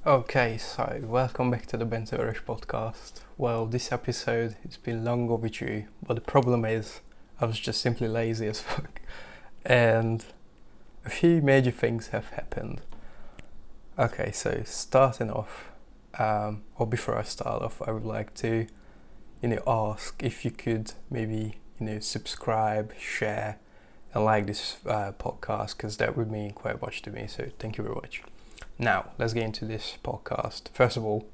Okay, so welcome back to the Bence Veres Podcast. Well, this episode it's been long overdue, but the problem is I was just simply lazy as fuck, and a few major things have happened. Okay, so starting off, or before I start off, I would like to, ask if you could maybe, subscribe, share, and like this podcast because that would mean quite much to me. So thank you very much. Now, let's get into this podcast. First of all,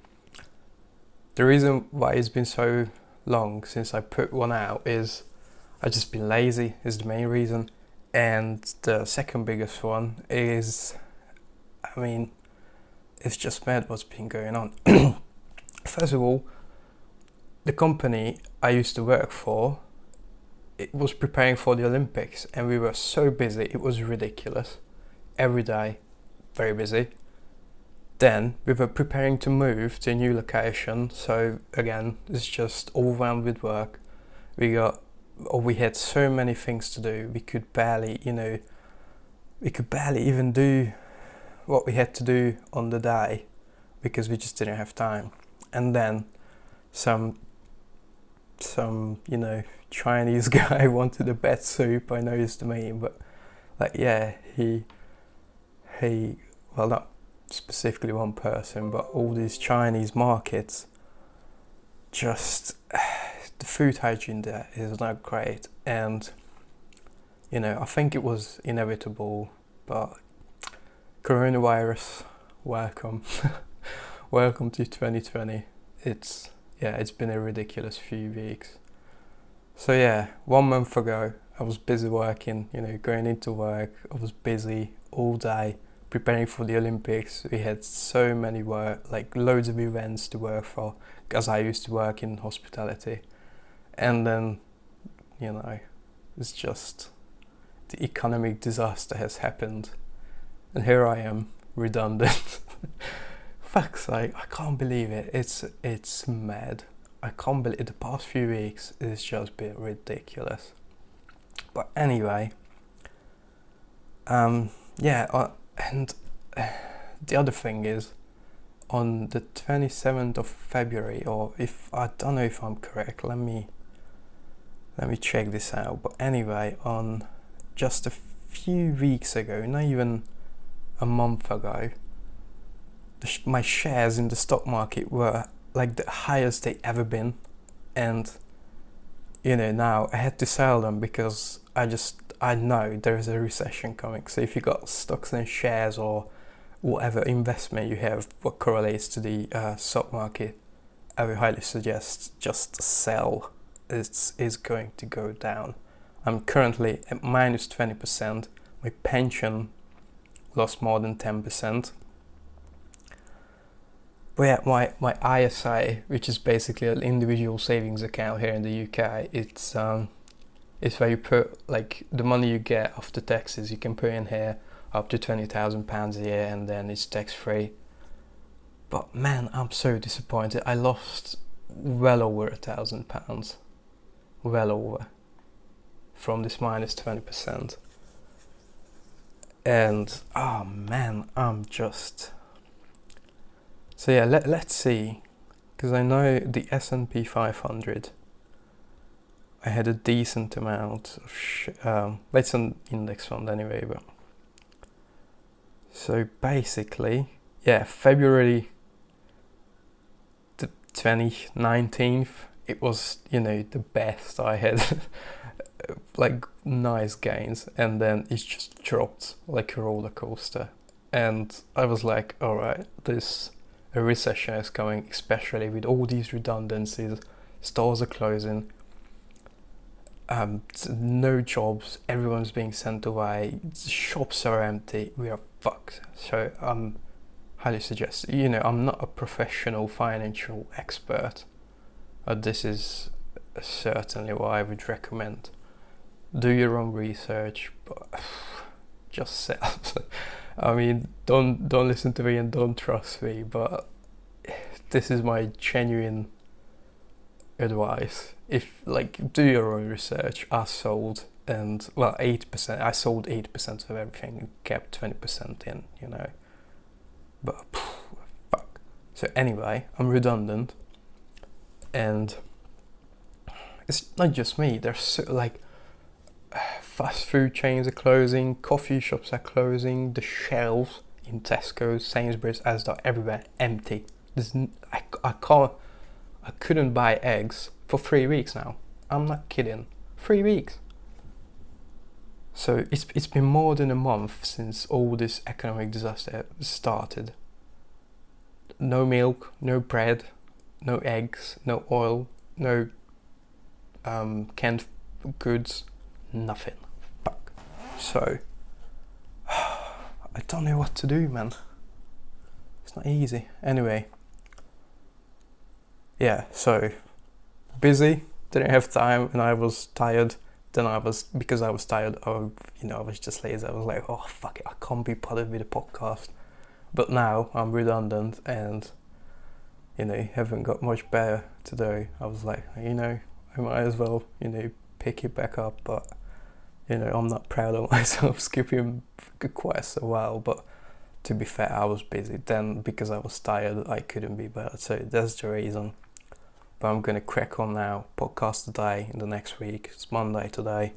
the reason why it's been so long since I put one out is I've just been lazy, is the main reason. And the second biggest one is, it's just mad what's been going on. First of all, the company I used to work for, it was preparing for the Olympics and we were so busy, it was ridiculous. Every day, very busy. Then we were preparing to move to a new location, so again, it's just overwhelmed with work. We had so many things to do. We could barely even do what we had to do on the day because we just didn't have time. And then some Chinese guy wanted a bat soup. I know it's the meme, but well, not specifically one person, but all these Chinese markets, just the food hygiene there is not great. And I think it was inevitable, but coronavirus, welcome. Welcome to 2020. It's been a ridiculous few weeks. So 1 month ago I was busy working, going into work. I was busy all day preparing for the Olympics. We had so many loads of events to work for, because I used to work in hospitality. And then, it's just the economic disaster has happened. And here I am, redundant. Fuck's sake, I can't believe it. It's mad. I can't believe it. The past few weeks it's just been ridiculous. But anyway, and the other thing is, on the 27th of February, or if I don't know if I'm correct, let me check this out. But anyway, on just a few weeks ago, not even a month ago, my shares in the stock market were like the highest they ever been, and now I had to sell them because I know there is a recession coming. So if you got stocks and shares or whatever investment you have what correlates to the stock market, I would highly suggest just sell. It's going to go down. I'm currently at minus 20%. My pension lost more than 10%. But yeah, my ISA, which is basically an individual savings account here in the UK, it's where you put the money you get after taxes. You can put in here up to £20,000 a year, and then it's tax free. But man, I'm so disappointed. I lost well over £1,000, well over, from this minus 20%. And oh man, I'm just. So yeah, let's see, because I know the S&P 500, I had a decent amount of it's an index fund anyway, but so basically, February the 2019th, it was, the best. I had nice gains, and then it just dropped like a roller coaster. And I was like, alright, a recession is coming, especially with all these redundancies. Stores are closing, no jobs, everyone's being sent away, shops are empty, we are fucked. So highly suggest, I'm not a professional financial expert, but this is certainly what I would recommend. Do your own research, but just sell. I mean, don't listen to me and don't trust me, but this is my genuine advice. If do your own research. I sold, and 8%. I sold 8% of everything and kept 20% in. But fuck. So anyway, I'm redundant, and it's not just me. There's fast food chains are closing, coffee shops are closing, the shelves in Tesco, Sainsbury's, Asda, everywhere empty. I couldn't buy eggs for 3 weeks now. I'm not kidding. 3 weeks. So it's been more than a month since all this economic disaster started. No milk, no bread, no eggs, no oil, no canned goods, nothing. Fuck. So I don't know what to do, man. It's not easy. Anyway, yeah. So busy, didn't have time, and I was tired. Because I was tired. I was just lazy. I was like, oh fuck it, I can't be bothered with a podcast. But now I'm redundant and, haven't got much better to do. I was like, I might as well, pick it back up. But, I'm not proud of myself skipping quite a while. But to be fair, I was busy. Then because I was tired, I couldn't be better. So that's the reason. But I'm going to crack on now. Podcast today, in the next week. It's Monday today.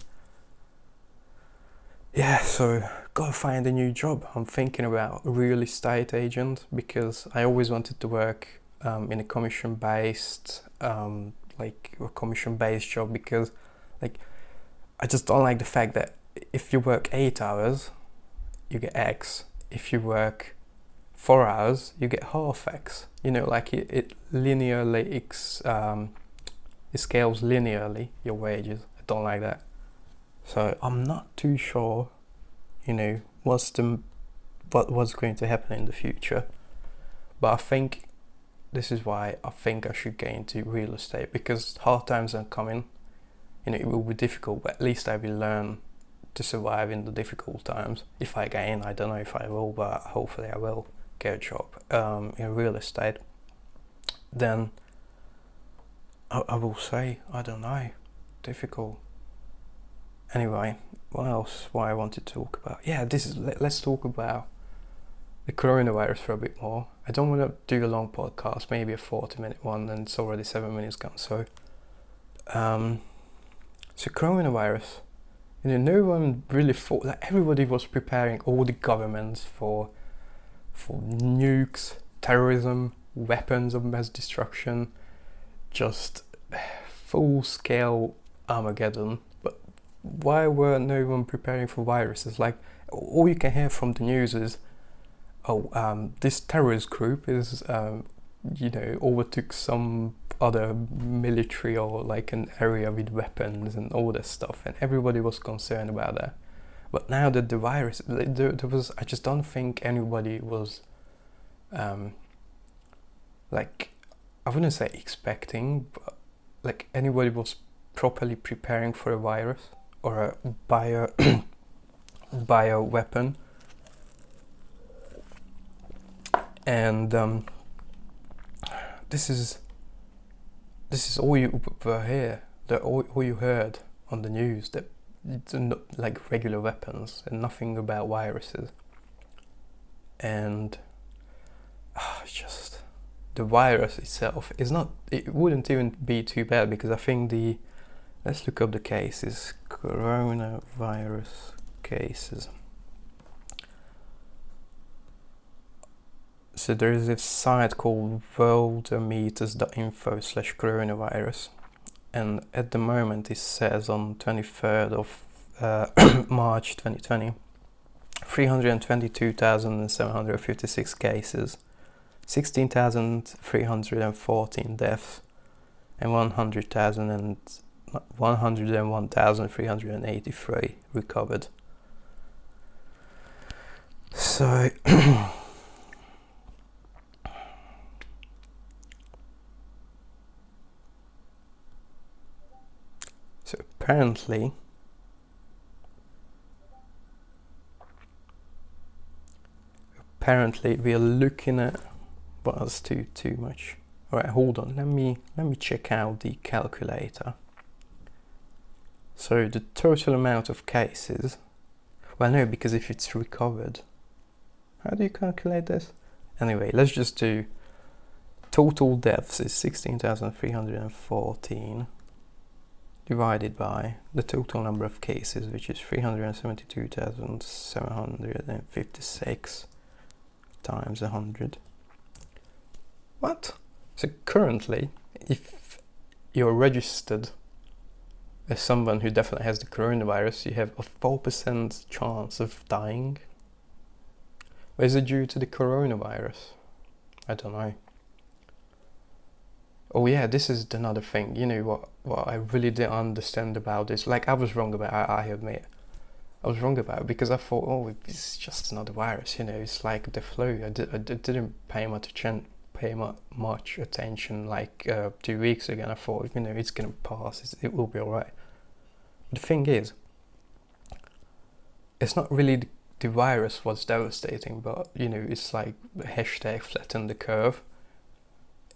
Yeah, so gotta find a new job. I'm thinking about a real estate agent because I always wanted to work in a commission-based job because I just don't like the fact that if you work 8 hours, you get X. If you work 4 hours, you get half X. It linearly, it scales linearly, your wages. I don't like that. So I'm not too sure, what's going to happen in the future. But I think this is why I think I should get into real estate, because hard times are coming. It will be difficult, but at least I will learn to survive in the difficult times. If I get in, I don't know if I will, but hopefully I will get a job in real estate. Then I will say, I don't know, difficult. Anyway, what I wanted to talk about? Yeah, let's talk about the coronavirus for a bit more. I don't want to do a long podcast, maybe a 40-minute one, and it's already 7 minutes gone. So coronavirus, no one really thought that. Everybody was preparing, all the governments, for nukes, terrorism, weapons of mass destruction, just full-scale Armageddon. But why were no one preparing for viruses? All you can hear from the news is, this terrorist group is, overtook some other military or an area with weapons and all this stuff, and everybody was concerned about that. But now that the virus, there was, I just don't think anybody was, I wouldn't say expecting, but anybody was properly preparing for a virus or a bio weapon. And this is all you were here, all you heard on the news, that it's not regular weapons and nothing about viruses. And just the virus itself is not, it wouldn't even be too bad, because I think let's look up the cases, coronavirus cases. So there is a site called worldometers.info/coronavirus, and at the moment it says on 23rd of March 2020, 322,756 cases, 16,314 deaths, and 101,383 recovered. So apparently we are looking at, but that's too much. All right, hold on. Let me check out the calculator. So the total amount of cases. Well, no, because if it's recovered, how do you calculate this? Anyway, let's just do total deaths is 16,314 divided by the total number of cases, which is 372,756 times 100. What? So currently, if you're registered as someone who definitely has the coronavirus, you have a 4% chance of dying. Or is it due to the coronavirus? I don't know. Oh yeah, this is another thing. You know what I really didn't understand about this. Like, I was wrong about it, I admit. I was wrong about it because I thought, oh, it's just another virus, you know, it's like the flu. I didn't pay much attention like 2 weeks ago, and I thought, you know, it's gonna pass, it will be alright. The thing is, it's not really the virus was devastating, but, you know, it's like the hashtag flatten the curve.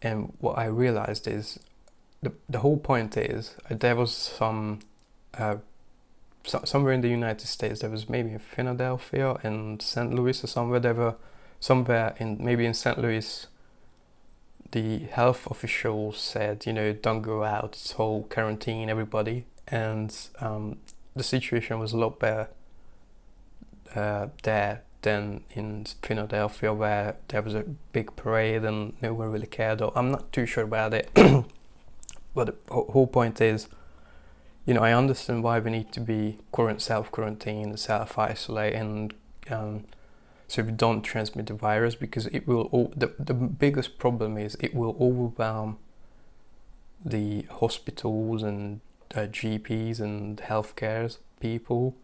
And what I realized is, the whole point is, there was somewhere in the United States, there was maybe in Philadelphia and St. Louis or somewhere, maybe in St. Louis, the health officials said, you know, don't go out, it's whole quarantine everybody. And the situation was a lot better there than in Philadelphia, where there was a big parade and no one really cared. I'm not too sure about it. But the whole point is, you know, I understand why we need to be self-quarantine, self-isolate, and so we don't transmit the virus, because it will. The biggest problem is it will overwhelm the hospitals and GPs and healthcare people.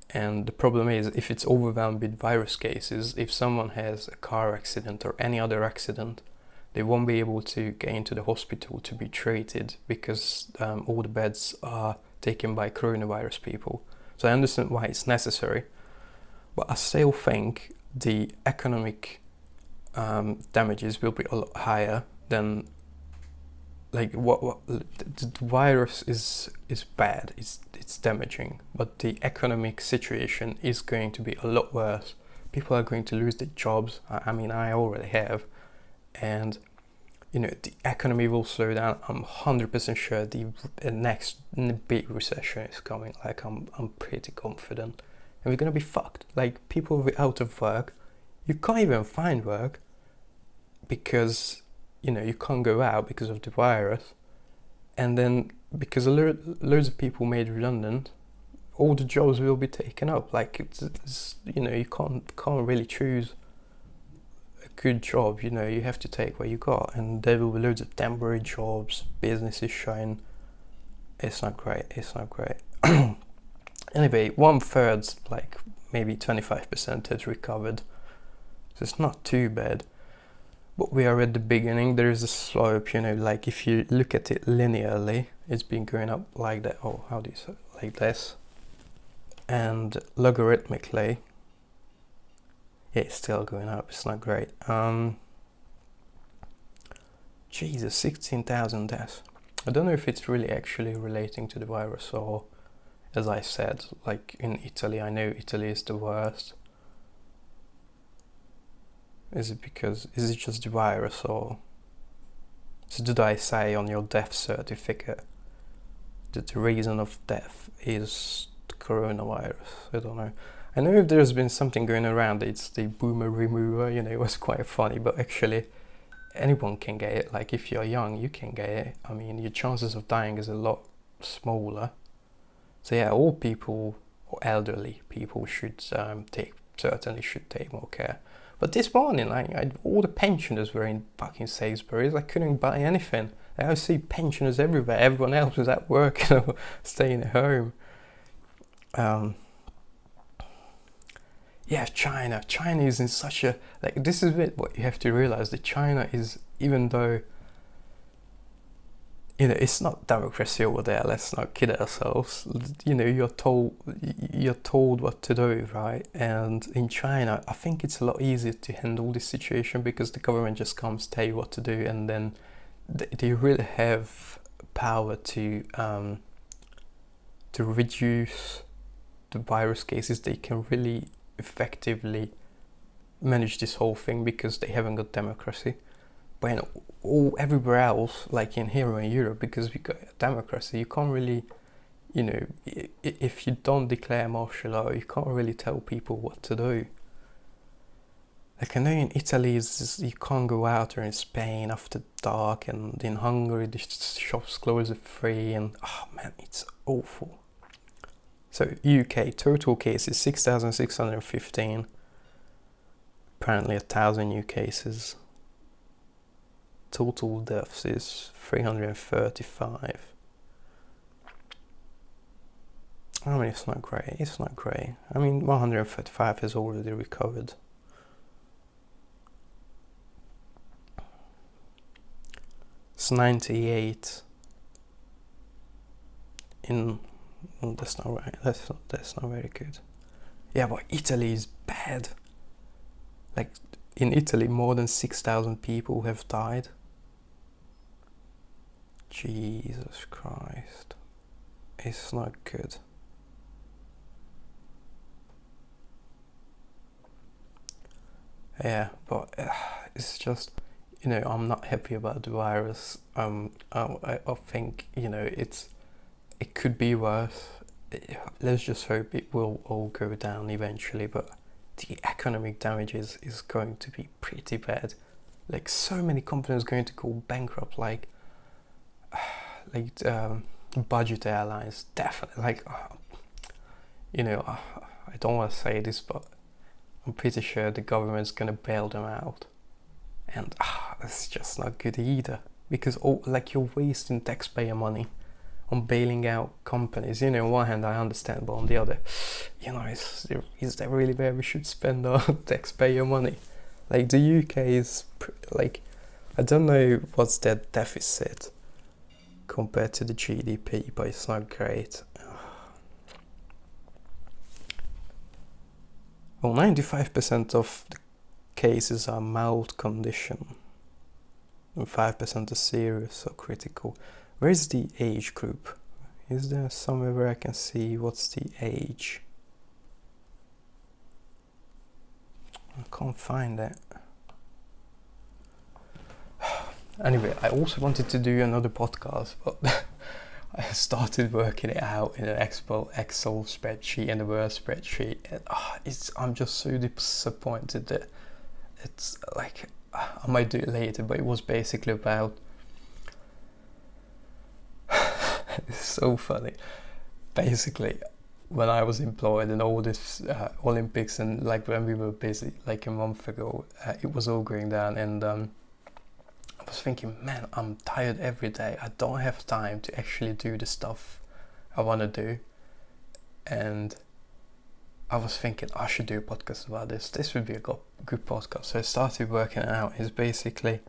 And the problem is, if it's overwhelmed with virus cases, if someone has a car accident or any other accident, they won't be able to get into the hospital to be treated, because all the beds are taken by coronavirus people. So I understand why it's necessary, but I still think the economic damages will be a lot higher than, like, what the virus is bad, it's damaging, but the economic situation is going to be a lot worse. People are going to lose their jobs. I mean, I already have, and, you know, the economy will slow down. I'm 100% sure the next big recession is coming. Like, I'm pretty confident, and we're gonna be fucked. Like, people will be out of work. You can't even find work because, you know, you can't go out because of the virus, and then because loads of people made redundant, all the jobs will be taken up. Like, it's you know, you can't really choose a good job. You know, you have to take what you got, and there will be loads of temporary jobs, businesses showing. It's not great. Anyway, 1/3, like maybe 25% has recovered, so it's not too bad. But we are at the beginning. There is a slope, you know, like if you look at it linearly, it's been going up like that. Oh, how do you say, like this? And logarithmically, it's still going up. It's not great. Jesus, 16,000 deaths. I don't know if it's really actually relating to the virus, or, as I said, like in Italy, I know Italy is the worst. Is it just the virus, or so did I say on your death certificate that the reason of death is the coronavirus? I don't know. I know if there's been something going around, it's the boomer remover, you know, it was quite funny, but actually anyone can get it. Like, if you're young, you can get it. I mean, your chances of dying is a lot smaller. So yeah, all people, or elderly people, should certainly take more care. But this morning, all the pensioners were in fucking Sainsbury's. I couldn't buy anything. I see pensioners everywhere. Everyone else was at work, you know, staying at home. Yeah, China is in such a, like, this is what you have to realize, that China is, even though, you know, it's not democracy over there, let's not kid ourselves. You know, you're told what to do, right? And in China, I think it's a lot easier to handle this situation, because the government just comes, tell you what to do, and then they really have power to reduce the virus cases. They can really effectively manage this whole thing, because they haven't got democracy. when everywhere else, like in Europe, because we got democracy, you can't really, if you don't declare martial law, you can't really tell people what to do. Like I know in Italy, you can't go out, or in Spain after dark, and in Hungary the shops close at 3, and oh man, it's awful. So UK, total cases 6,615, apparently 1,000 new cases. Total deaths is 335. I mean, it's not great. I mean, 135 has already recovered. It's 98 in... that's not right. That's not very good. Yeah, but Italy is bad. Like, in Italy, more than 6,000 people have died. Jesus Christ. It's not good. Yeah, but it's just, I'm not happy about the virus. I think, it could be worse. Let's just hope it will all go down eventually, but the economic damages is going to be pretty bad. Like, so many companies going to go bankrupt, like budget airlines, definitely. Like, I don't want to say this, but I'm pretty sure the government's going to bail them out. And it's just not good either, because you're wasting taxpayer money on bailing out companies. On one hand I understand, but on the other, is that really where we should spend our taxpayer money? Like, the UK is I don't know what's their deficit compared to the GDP, but it's not great. Well, 95% of the cases are mild condition, and 5% are serious or critical. Where's the age group? Is there somewhere where I can see what's the age? I can't find it. Anyway, I also wanted to do another podcast, but I started working it out in an Excel spreadsheet and a Word spreadsheet, and I'm just so disappointed that it's like, I might do it later, but it was basically about it's so funny. Basically, when I was employed and all this Olympics, and like when we were busy like a month ago, it was all going down, and I was thinking, man, I'm tired every day. I don't have time to actually do the stuff I want to do. And I was thinking I should do a podcast about this. This would be a good podcast. So I started working it out. It's basically,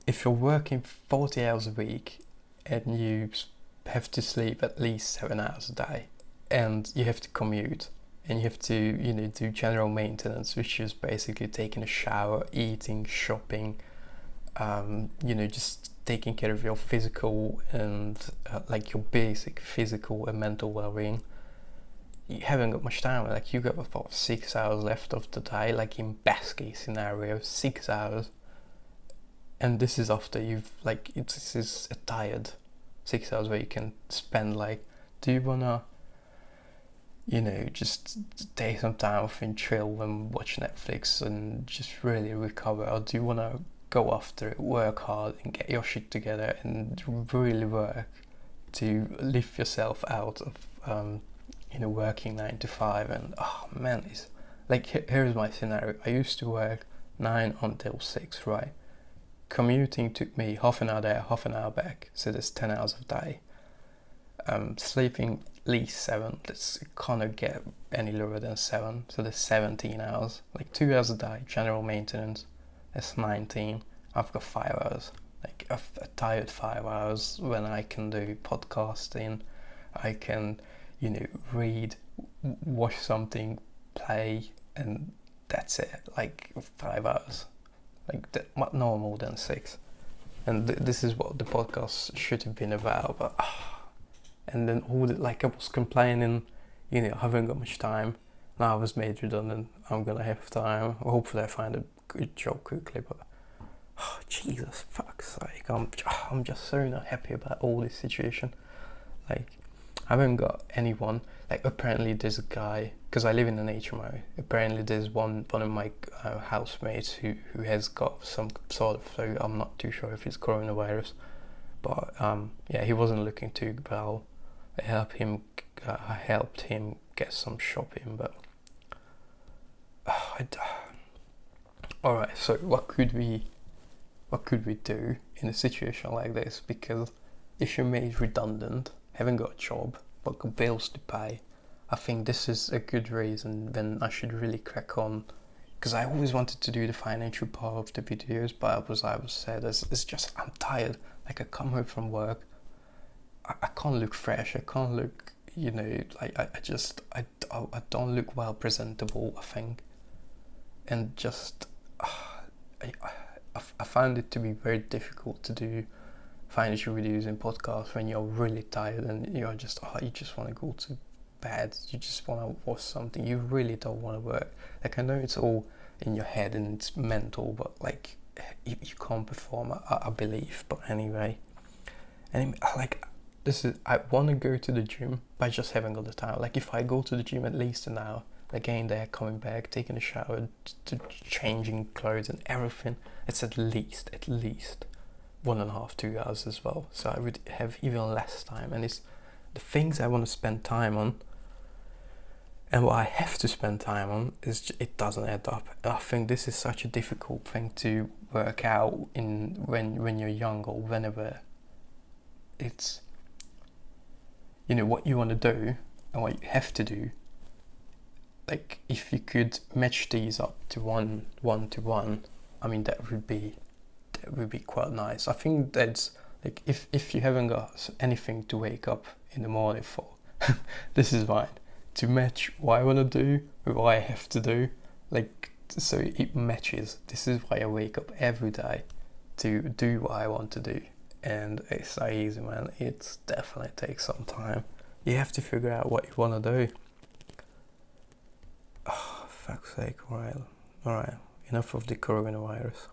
if you're working 40 hours a week and you have to sleep at least 7 hours a day, and you have to commute, and you have to do general maintenance, which is basically taking a shower, eating, shopping, just taking care of your physical and your basic physical and mental well-being, you haven't got much time. Like, you got about 6 hours left of the day, like in best case scenario 6 hours, and this is after this is a tired 6 hours where you can spend, do you wanna just take some time off and chill and watch Netflix and just really recover, or do you wanna go after it, work hard and get your shit together and really work to lift yourself out of working 9 to 5? And it's like, here's my scenario. I used to work 9 until 6, right? Commuting took me half an hour there, half an hour back, so there's 10 hours of day. Sleeping at least 7, let's kind of get any lower than 7, so there's 17 hours, like 2 hours a day, general maintenance, that's 19. I've got 5 hours, like a tired 5 hours when I can do podcasting, I can, read, watch something, play, and that's it, like 5 hours, no more than 6. And this is what the podcast should have been about, but and then I was complaining, I haven't got much time. Now I was made redundant, I'm gonna have time. Hopefully I find a good job quickly, but oh, Jesus, fuck's sake, I'm just so not happy about all this situation. Like, I haven't got anyone. Like, apparently there's a guy, because I live in an HMO. Apparently there's one of my housemates who has got some sort of flu. I'm not too sure if it's coronavirus, but yeah, he wasn't looking too well. I helped him get some shopping, but all right. So what could we do in a situation like this? Because if you're made redundant, haven't got a job, but got bills to pay, I think this is a good reason then I should really crack on. Because I always wanted to do the financial part of the videos, but as I was said, it's just I'm tired. Like, I come home from work, I can't look fresh, I can't look, like I don't look well presentable, I think. And just I found it to be very difficult to do financial videos and podcasts when you're really tired and you're just you just want to go to bed, you just want to watch something, you really don't want to work. Like, I know it's all in your head and it's mental, but like you can't perform, I believe. But anyway, and like, I want to go to the gym, but I just haven't got the time. Like, if I go to the gym at least an hour, again there, coming back, taking a shower, to changing clothes and everything, it's at least 1.5, 2 hours as well. So I would have even less time, and it's the things I want to spend time on and what I have to spend time on it doesn't add up. I think this is such a difficult thing to work out when you're young, or whenever it's what you want to do and what you have to do. Like, if you could match these up to one to one, I mean, that would be quite nice. I think that's like, if you haven't got anything to wake up in the morning for, this is fine. To match what I want to do with what I have to do, like, so it matches. This is why I wake up every day, to do what I want to do. And it's so easy, man. It definitely takes some time. You have to figure out what you want to do. Oh, fuck's sake. Alright, enough of the coronavirus.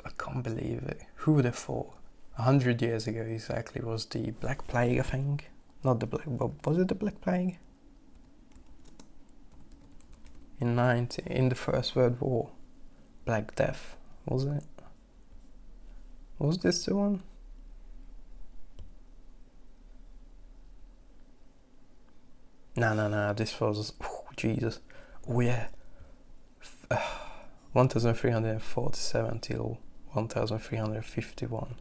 I can't believe it. Who would have thought? 100 years ago exactly was the Black Plague, I think. Not the Black, but was it the Black Plague? In the First World War. Black Death, was it? Was this the one? No, this was, Jesus. Oh yeah. 1347 till 1351.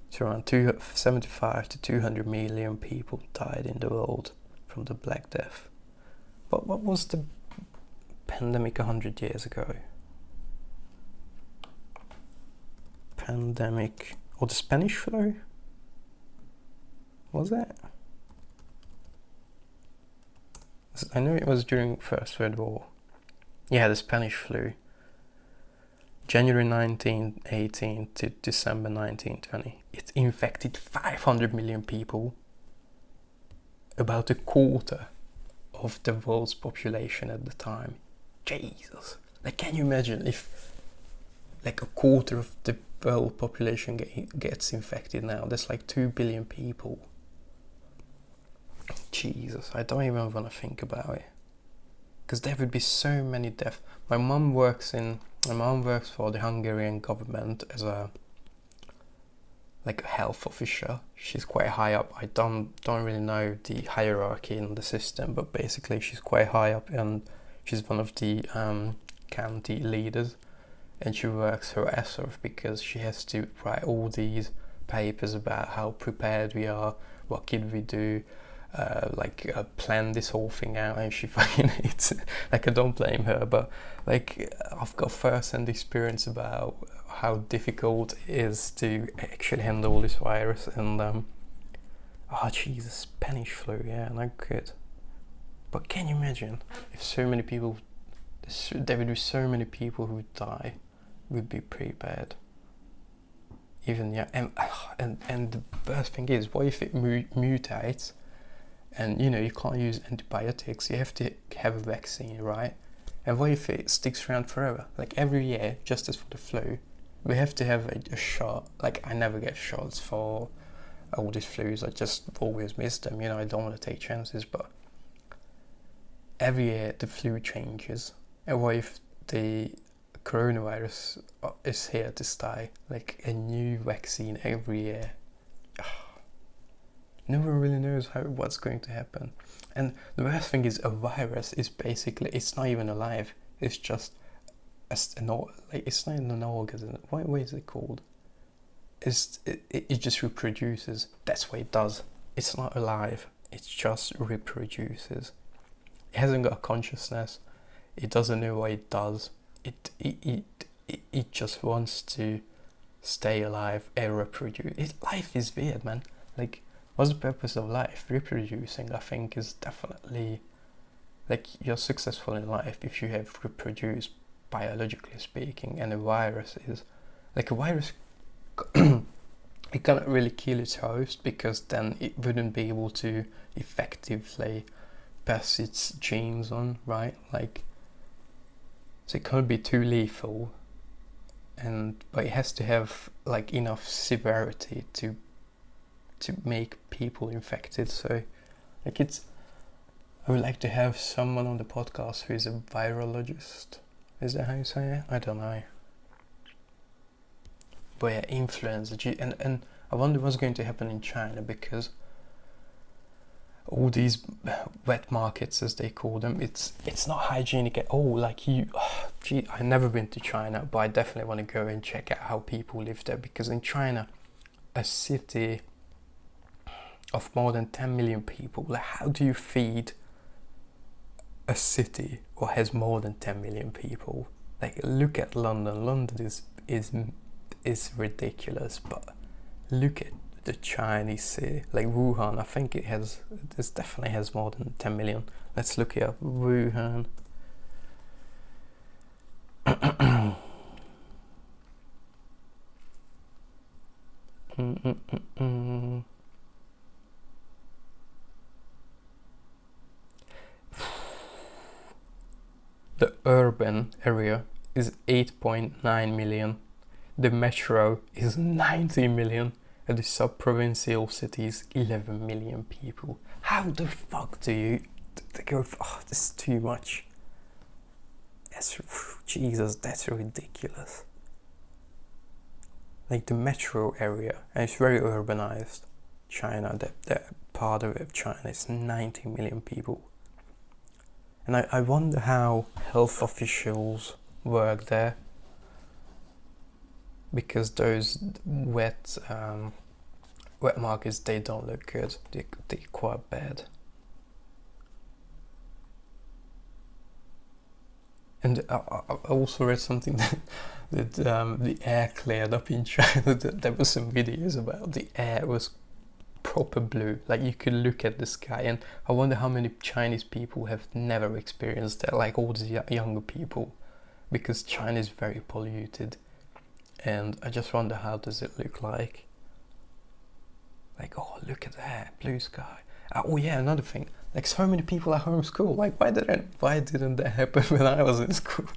So around 75 to 200 million people died in the world from the Black Death. But what was the pandemic 100 years ago? Pandemic, or the Spanish flu? Was it? I know it was during First World War. Yeah, the Spanish flu. January 1918 to December 1920. It infected 500 million people. About a quarter of the world's population at the time. Jesus. Like, can you imagine if like a quarter of the world population gets infected now? That's like 2 billion people. Jesus, I don't even want to think about it. Because there would be so many deaths. My mom works for the Hungarian government as a health officer. She's quite high up. I don't really know the hierarchy in the system, but basically she's quite high up, and she's one of the county leaders, and she works her ass off because she has to write all these papers about how prepared we are, what can we do, plan this whole thing out, and she fucking hates it. Like, I don't blame her, but like, I've got first-hand experience about how difficult it is to actually handle this virus. And Jesus, Spanish flu, yeah, not good. But can you imagine if so many people, there would be so many people who would die? Would be pretty bad. Even, yeah, and the worst thing is, what if it mutates? And you can't use antibiotics, you have to have a vaccine, right? And what if it sticks around forever? Like every year, just as for the flu, we have to have a shot. Like I never get shots for all these flus. I just always miss them. You know, I don't want to take chances. But every year the flu changes. And what if the coronavirus is here to stay? Like a new vaccine every year. No one really knows what's going to happen. And the worst thing is, a virus is basically, it's not even alive. It's just it's not an organism. What is it called? It just reproduces. That's what it does. It's not alive. It just reproduces. It hasn't got a consciousness. It doesn't know what it does. It just wants to stay alive and reproduce. Life is weird, man. Like, what's the purpose of life? Reproducing, I think, is definitely, like, you're successful in life if you have reproduced, biologically speaking. And a virus is, like, a virus, it cannot really kill its host, because then it wouldn't be able to effectively pass its genes on, right? Like, so it can't be too lethal, but it has to have, like, enough severity to make people infected. So, like, I would like to have someone on the podcast who is a virologist. Is that how you say it? I don't know. But yeah, influenza. And I wonder what's going to happen in China, because all these wet markets, as they call them, it's not hygienic at all. Like, I've never been to China, but I definitely want to go and check out how people live there, because in China, a city of more than 10 million people, like, how do you feed a city what has more than 10 million people? Like, look at London. London is ridiculous, but look at the Chinese city, like Wuhan. I think this definitely has more than 10 million. Let's look it up. Wuhan. The urban area is 8.9 million. The metro is 90 million. And the sub-provincial cities, 11 million people. How the fuck do you go? Oh, this is too much. Jesus, that's ridiculous. Like, the metro area, and it's very urbanized. China, that part of it, China, is 90 million people. And I wonder how health officials work there, because those wet markets, they don't look good. They're quite bad. And I also read something that the air cleared up in China. There were some videos about the air was proper blue. Like, you could look at the sky, and I wonder how many Chinese people have never experienced that, like all the younger people, because China is very polluted. And I just wonder, how does it look like? Like, oh, look at that, blue sky. Oh yeah, another thing. Like, so many people at homeschool. Like, why didn't that happen when I was in school?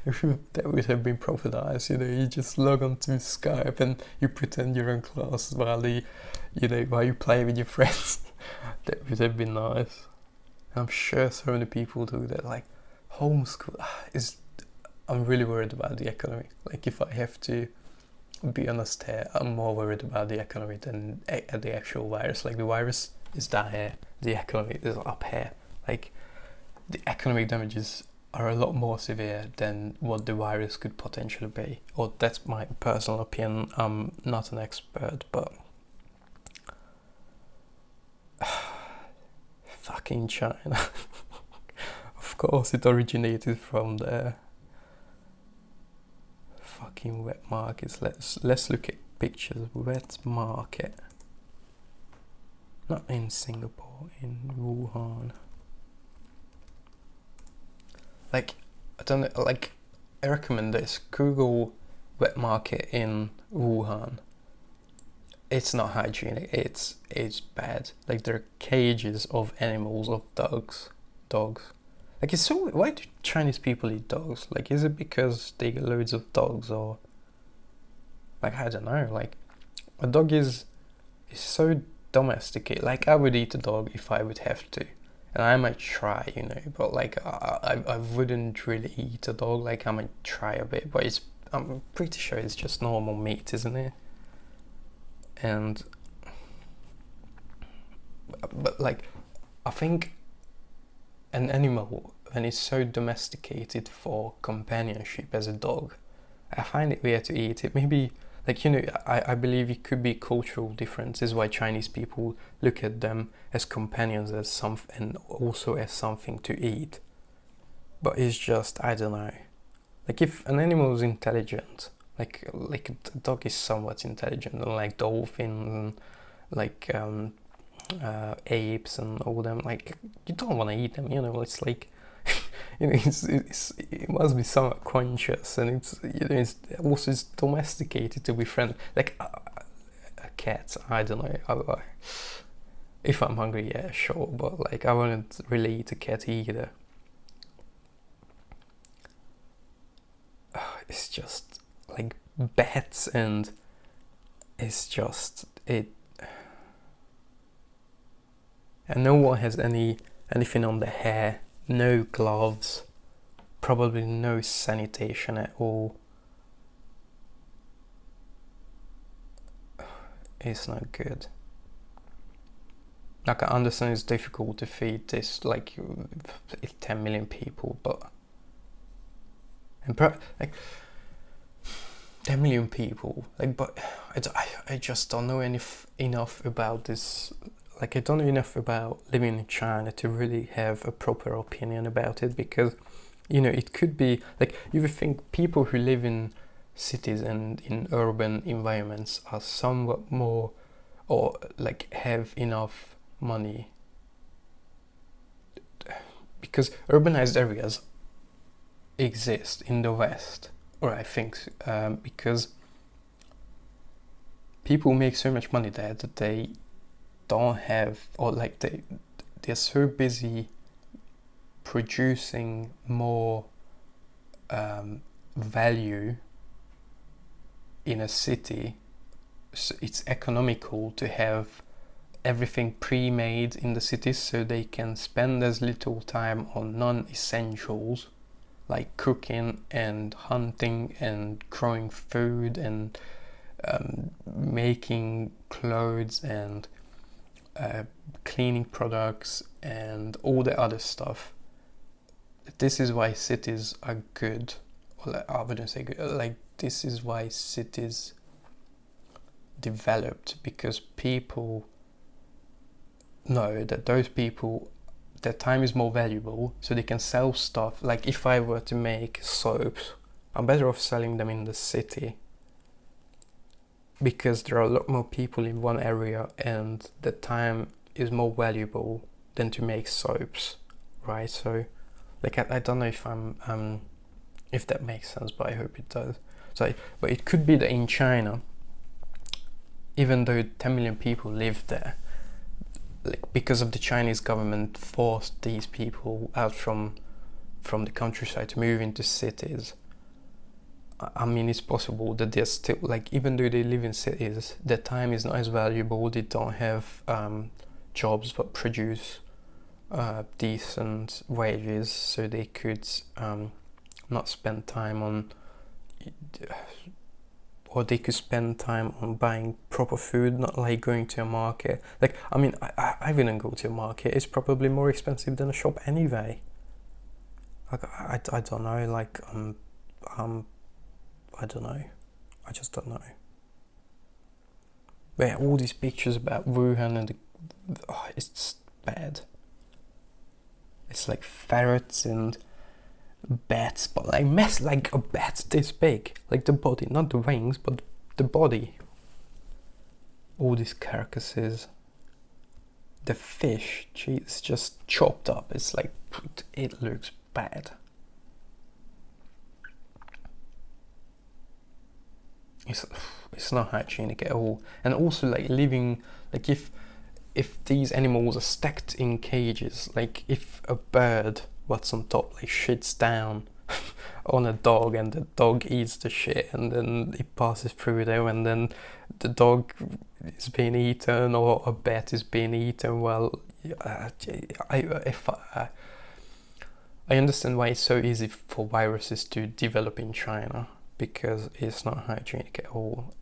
That would have been proper nice, you know. You just log on to Skype and you pretend you're in class while you play with your friends. That would have been nice. I'm sure so many people do that. Like, homeschool I'm really worried about the economy. Like, if I have to be honest here, I'm more worried about the economy than the actual virus. Like, the virus is down here, the economy is up here. Like, the economic damages are a lot more severe than what the virus could potentially be. Or that's my personal opinion. I'm not an expert, but fucking China. Of course it originated from there. Fucking wet markets. Let's look at pictures. Wet market. Not in Singapore, in Wuhan. Like, I don't know, like, I recommend this. Google wet market in Wuhan. It's not hygienic, it's bad. Like, there are cages of animals, of dogs. Like, it's so. Why do Chinese people eat dogs? Like, is it because they get loads of dogs, or like, I don't know. Like, a dog is so domesticated. Like, I would eat a dog if I would have to, and I might try, but like, I wouldn't really eat a dog. Like, I might try a bit, but I'm pretty sure it's just normal meat, isn't it? And but like, I think an animal, when it's so domesticated for companionship as a dog, I find it weird to eat it. Maybe, like, I believe it could be cultural differences why Chinese people look at them as companions, as something, and also as something to eat. But it's just, I don't know. Like, if an animal is intelligent, like a dog is somewhat intelligent, like dolphins, like apes and all them, like, you don't want to eat them, it's like, it must be somewhat conscious, and it's also it's domesticated to be friendly. Like a cat, I don't know, if I'm hungry, yeah, sure, but like, I wouldn't really eat a cat either. It's just like bats, and it's just it. And no one has anything on their hair, no gloves, probably no sanitation at all. It's not good. Like, I understand it's difficult to feed this, like, 10 million people, but like 10 million people, like, but I just don't know enough about this. Like, I don't know enough about living in China to really have a proper opinion about it, because, it could be, like, you would think people who live in cities and in urban environments are somewhat more, or like, have enough money, because urbanized areas exist in the West, or I think, because people make so much money there that they don't have, or like, they're so busy producing more value in a city, so it's economical to have everything pre-made in the cities, so they can spend as little time on non-essentials like cooking and hunting and growing food and making clothes and cleaning products and all the other stuff. This is why cities are good, or like, I wouldn't say good, like, this is why cities developed, because people know that those people, their time is more valuable, so they can sell stuff. Like, if I were to make soaps, I'm better off selling them in the city, because there are a lot more people in one area and the time is more valuable than to make soaps, right? So, like, I don't know if that makes sense, but I hope it does. So, but it could be that in China, even though 10 million people live there, like, because of the Chinese government forced these people out from the countryside to move into cities, I mean, it's possible that they're still, like, even though they live in cities, their time is not as valuable. They don't have jobs that produce decent wages, so they could not spend time on, or they could spend time on buying proper food, not like going to a market. Like, I mean, I wouldn't go to a market. It's probably more expensive than a shop anyway. Like, I don't know, like, I don't know. I just don't know. But yeah, all these pictures about Wuhan and it's bad. It's like ferrets and bats, but like a bat this big, like the body, not the wings, but the body. All these carcasses. The fish, gee, it's just chopped up. It's like, it looks bad. It's not hygienic at all. And also, like, living, like, if these animals are stacked in cages, like, if a bird what's on top, like shits down on a dog, and the dog eats the shit, and then it passes through them, and then the dog is being eaten, or a bat is being eaten. Well, I understand why it's so easy for viruses to develop in China, because it's not hygienic at all.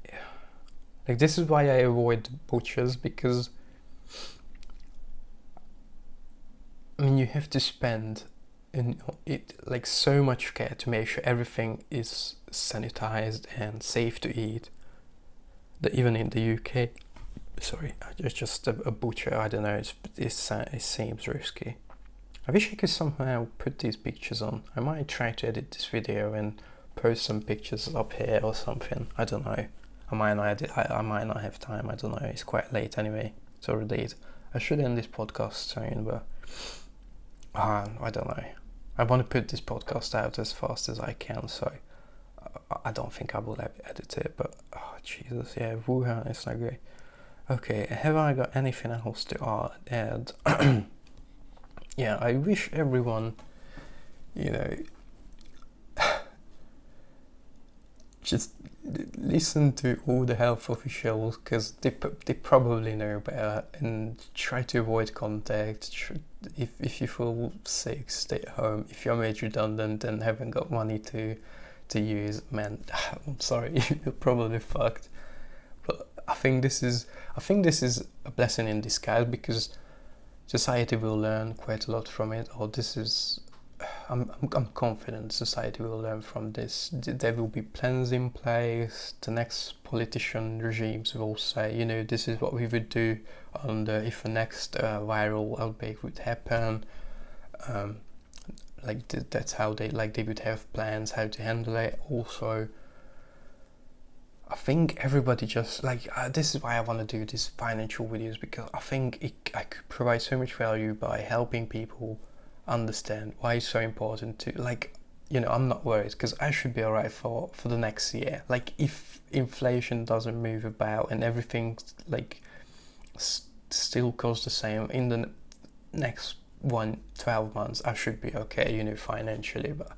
Like, this is why I avoid butchers, because I mean, you have to spend like so much care to make sure everything is sanitized and safe to eat, that even in the UK, sorry, it's just a butcher, I don't know, it seems risky. I wish I could somehow put these pictures on. I might try to edit this video and post some pictures up here or something. I don't know. I might not have time. I don't know. It's quite late anyway. It's already late. I should end this podcast soon, but I don't know. I want to put this podcast out as fast as I can, so I don't think I will edit it. But Jesus, yeah, Wuhan, it's not great. Okay, have I got anything else to add? Yeah, I wish everyone, just listen to all the health officials, because they probably know better, and try to avoid contact. If you feel sick, stay at home. If you're made redundant and haven't got money to use, man, I'm sorry, you're probably fucked. But I think this is a blessing in disguise, because society will learn quite a lot from it. I'm confident society will learn from this. There will be plans in place. The next politician regimes will say, this is what we would do if the next viral outbreak would happen. That's how they would have plans how to handle it. Also, I think everybody just this is why I want to do these financial videos, because I think I could provide so much value by helping people understand why it's so important to, I'm not worried, because I should be alright for the next year. Like, if inflation doesn't move about and everything still goes the same in the next 12 months, I should be okay, financially. But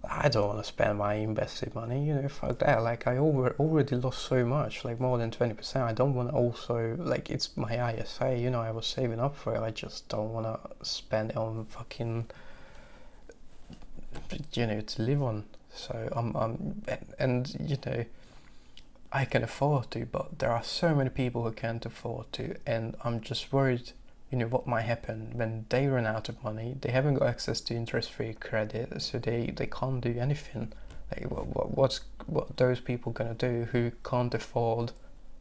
I don't want to spend my invested money, fuck that. I already lost so much, more than 20%. I don't want to also, it's my ISA, I was saving up for it. I just don't want to spend it on fucking, to live on. So I can afford to, but there are so many people who can't afford to, and I'm just worried what might happen when they run out of money. They haven't got access to interest-free credit, so they can't do anything. What those people gonna do who can't afford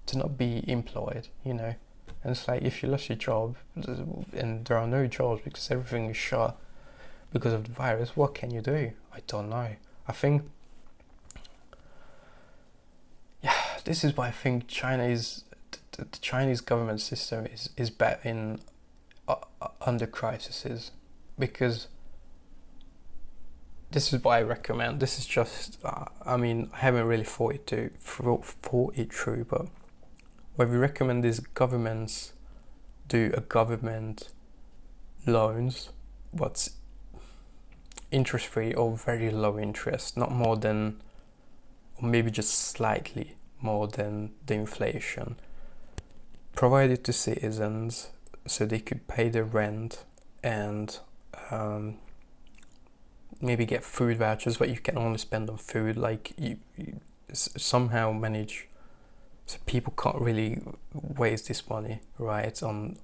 to not be employed, And it's if you lost your job and there are no jobs because everything is shut because of the virus, what can you do? I don't know. I think, this is why I think the Chinese government system is better in under crises, because this is what I recommend. This is just I haven't really thought it through, but what we recommend is governments do a government loans what's interest free or very low interest, not more than, or maybe just slightly more than the inflation, provided to citizens so they could pay the rent and maybe get food vouchers, but you can only spend on food. You somehow manage so people can't really waste this money, right, on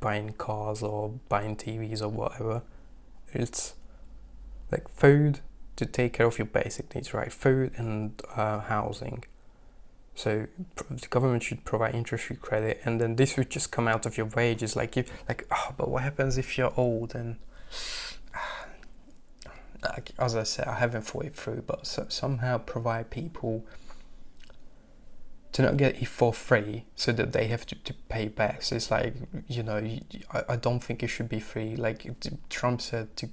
buying cars or buying TVs or whatever. It's food to take care of your basic needs, right? Food and housing. So the government should provide interest-free credit, and then this would just come out of your wages. But what happens if you're old? And as I said, I haven't thought it through, but somehow provide people to not get it for free, so that they have to pay back. So it's I don't think it should be free. Trump said to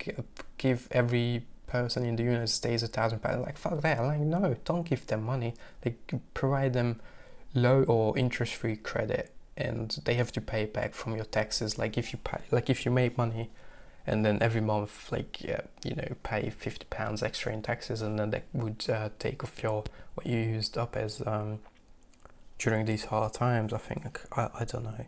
give every person in the United States £1,000. Fuck that. No, don't give them money. Provide them low or interest-free credit, and they have to pay back from your taxes. If you make money and then every month, like, pay £50 extra in taxes, and then that would take off what you used up as during these hard times. I think, I don't know.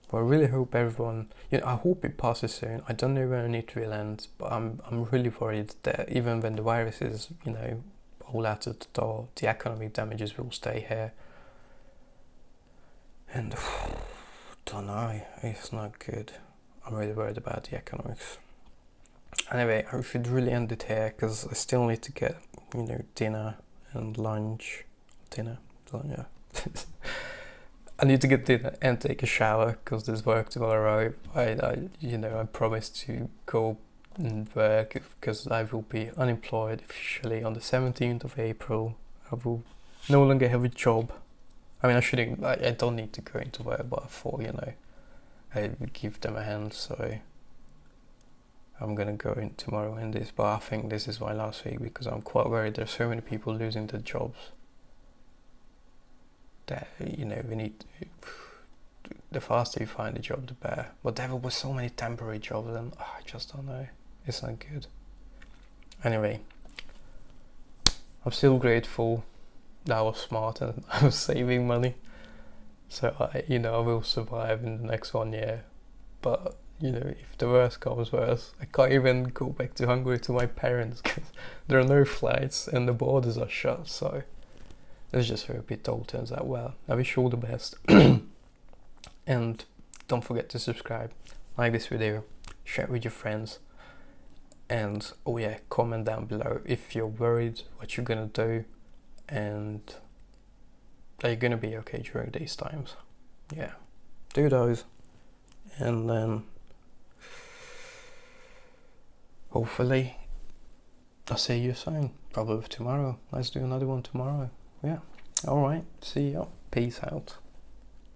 But I really hope everyone, I hope it passes soon. I don't know when it will end, but I'm really worried that even when the virus is, all out of the door, the economic damages will stay here. And don't know, it's not good. I'm really worried about the economics. Anyway, I should really end it here, because I still need to get, dinner and lunch. Yeah. I need to get dinner and take a shower, because there's work tomorrow. I promised to go and work, because I will be unemployed officially on the 17th of April. I will no longer have a job. I mean, I don't need to go into work, but I thought, I would give them a hand, so I'm gonna go in tomorrow in this, but I think this is my last week, because I'm quite worried there's so many people losing their jobs that, we need, the faster you find a job, the better. But there were so many temporary jobs, and I just don't know, it's not good. Anyway, I'm still grateful that I was smart and I was saving money. So I will survive in the next 1 year. But, if the worst comes worse, I can't even go back to Hungary to my parents, because there are no flights and the borders are shut. So let's just hope it all turns out well. I wish you all the best. And don't forget to subscribe, like this video, share it with your friends. And comment down below if you're worried what you're gonna do, and are you gonna be okay during these times. Yeah, do those, and then hopefully I'll see you soon, probably tomorrow. Let's do another one tomorrow. Yeah, alright, see you, peace out.